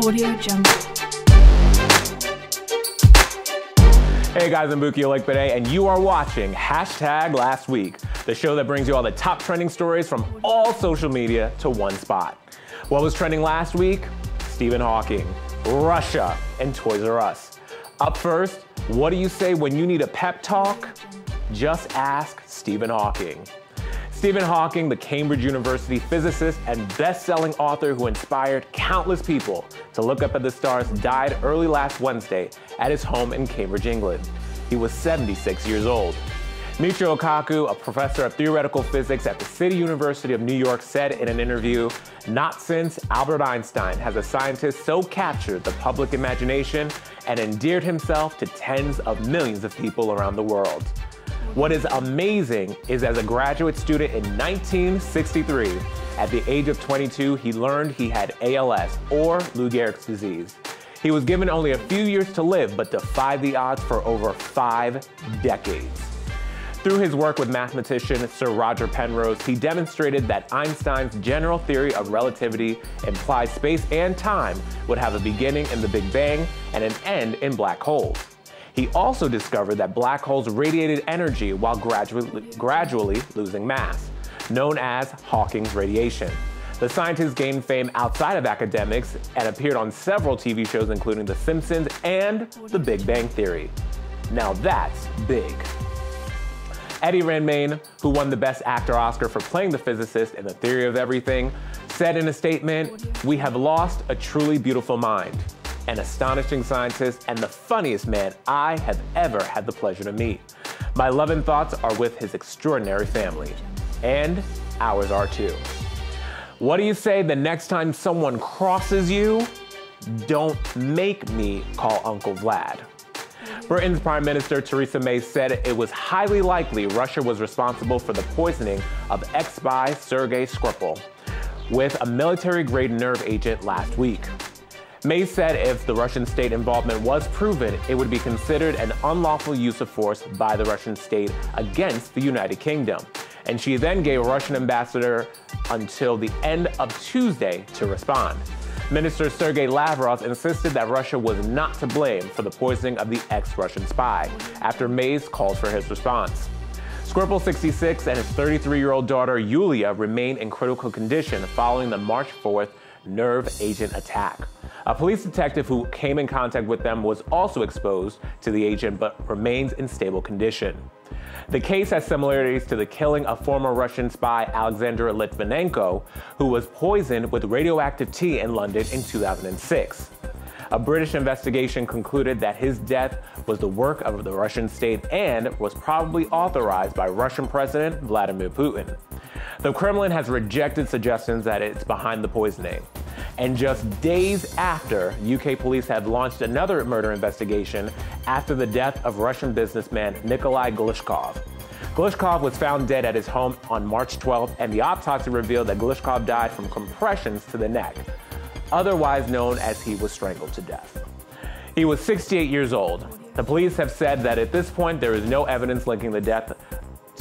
Audio Jungle. Hey guys, I'm Buki Olekbede, and you are watching #Last Week, the show that brings you all the top trending stories from all social media to one spot. What was trending last week? Stephen Hawking, Russia, and Toys R Us. Up first, what do you say when you need a pep talk? Just ask Stephen Hawking. Stephen Hawking, the Cambridge University physicist and best-selling author who inspired countless people to look up at the stars, died early last Wednesday at his home in Cambridge, England. He was 76 years old. Michio Kaku, a professor of theoretical physics at the City University of New York, said in an interview, "Not since Albert Einstein has a scientist so captured the public imagination and endeared himself to tens of millions of people around the world." What is amazing is as a graduate student in 1963, at the age of 22, he learned he had ALS, or Lou Gehrig's disease. He was given only a few years to live, but defied the odds for over 5 decades. Through his work with mathematician Sir Roger Penrose, he demonstrated that Einstein's general theory of relativity implies space and time would have a beginning in the Big Bang and an end in black holes. He also discovered that black holes radiated energy while gradually losing mass, known as Hawking's radiation. The scientist gained fame outside of academics and appeared on several TV shows including The Simpsons and The Big Bang Theory. Now that's big. Eddie Redmayne, who won the Best Actor Oscar for playing the physicist in The Theory of Everything, said in a statement, "We have lost a truly beautiful mind, an astonishing scientist, and the funniest man I have ever had the pleasure to meet. My love and thoughts are with his extraordinary family. And ours are too." What do you say the next time someone crosses you? Don't make me call Uncle Vlad. Britain's Prime Minister Theresa May said it was highly likely Russia was responsible for the poisoning of ex-spy Sergei Skripal with a military-grade nerve agent last week. May said if the Russian state involvement was proven, it would be considered an unlawful use of force by the Russian state against the United Kingdom. And she then gave Russian ambassador until the end of Tuesday to respond. Minister Sergei Lavrov insisted that Russia was not to blame for the poisoning of the ex-Russian spy, after May's calls for his response. Skripal, 66, and his 33-year-old daughter Yulia remain in critical condition following the March 4th nerve agent attack. A police detective who came in contact with them was also exposed to the agent but remains in stable condition. The case has similarities to the killing of former Russian spy Alexander Litvinenko, who was poisoned with radioactive tea in London in 2006. A British investigation concluded that his death was the work of the Russian state and was probably authorized by Russian President Vladimir Putin. The Kremlin has rejected suggestions that it's behind the poisoning. And just days after, UK police have launched another murder investigation after the death of Russian businessman Nikolai Glishkov. Glishkov was found dead at his home on March 12th, and the autopsy revealed that Glishkov died from compressions to the neck, otherwise known as he was strangled to death. He was 68 years old. The police have said that at this point there is no evidence linking the death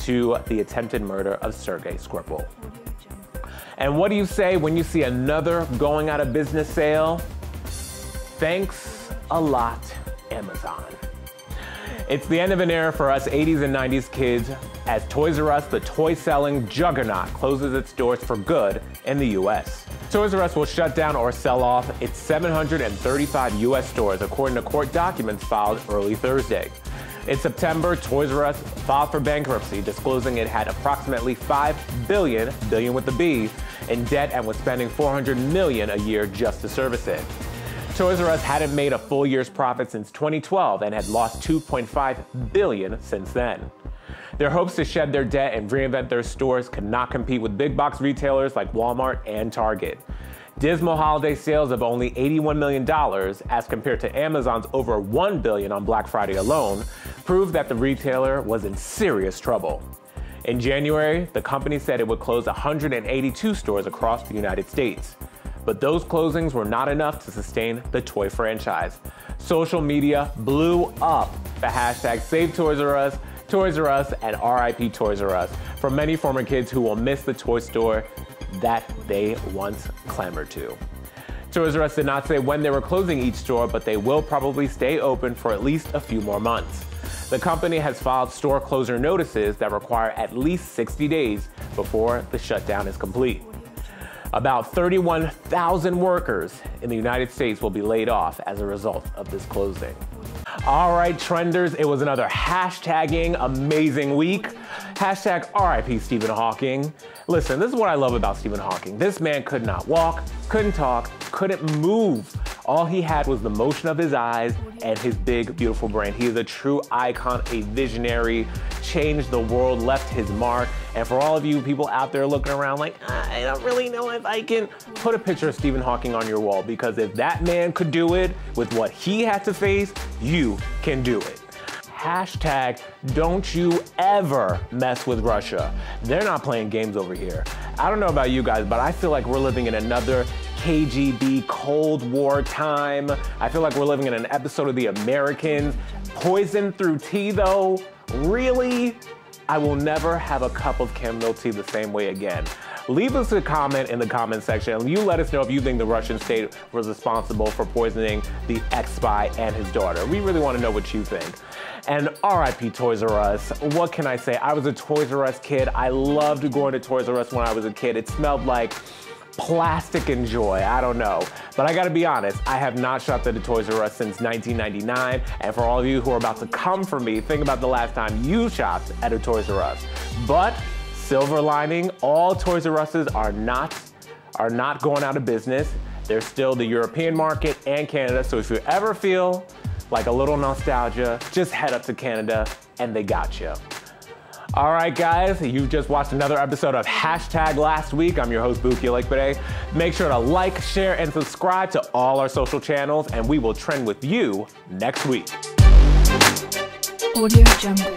to the attempted murder of Sergei Skripal. And what do you say when you see another going out of business sale? Thanks a lot, Amazon. It's the end of an era for us 80s and 90s kids as Toys R Us, the toy-selling juggernaut, closes its doors for good in the U.S. Toys R Us will shut down or sell off its 735 U.S. stores, according to court documents filed early Thursday. In September, Toys R Us filed for bankruptcy, disclosing it had approximately $5 billion with a B, in debt and was spending $400 million a year just to service it. Toys R Us hadn't made a full year's profit since 2012 and had lost $2.5 billion since then. Their hopes to shed their debt and reinvent their stores could not compete with big box retailers like Walmart and Target. Dismal holiday sales of only $81 million, as compared to Amazon's over $1 billion on Black Friday alone, proved that the retailer was in serious trouble. In January, the company said it would close 182 stores across the United States. But those closings were not enough to sustain the toy franchise. Social media blew up the hashtag Save Toys R Us, and RIP Toys R Us for many former kids who will miss the toy store that they once clamored to. Toys R Us did not say when they were closing each store, but they will probably stay open for at least a few more months. The company has filed store closure notices that require at least 60 days before the shutdown is complete. About 31,000 workers in the United States will be laid off as a result of this closing. All right, trenders, it was another hashtagging amazing week. Hashtag RIP Stephen Hawking. Listen, this is what I love about Stephen Hawking. This man could not walk, couldn't talk, couldn't move. All he had was the motion of his eyes and his big, beautiful brain. He is a true icon, a visionary, changed the world, left his mark. And for all of you people out there looking around like, I don't really know if I can, put a picture of Stephen Hawking on your wall, because if that man could do it with what he had to face, you can do it. Hashtag don't you ever mess with Russia. They're not playing games over here. I don't know about you guys, but I feel like we're living in another KGB Cold War time. I feel like we're living in an episode of The Americans. Poison through tea though? Really? I will never have a cup of chamomile tea the same way again. Leave us a comment in the comment section. You let us know if you think the Russian state was responsible for poisoning the ex-spy and his daughter. We really want to know what you think. And RIP Toys R Us. What can I say? I was a Toys R Us kid. I loved going to Toys R Us when I was a kid. It smelled like plastic and joy. I don't know. But I gotta be honest, I have not shopped at a Toys R Us since 1999. And for all of you who are about to come for me, think about the last time you shopped at a Toys R Us. But silver lining, all Toys R Us's are not going out of business. They're still the European market and Canada. So if you ever feel like a little nostalgia, just head up to Canada and they got you. All right, guys, you just watched another episode of Hashtag Last Week. I'm your host, Buki Olekpede. Make sure to like, share, and subscribe to all our social channels, and we will trend with you next week. Audio Jungle.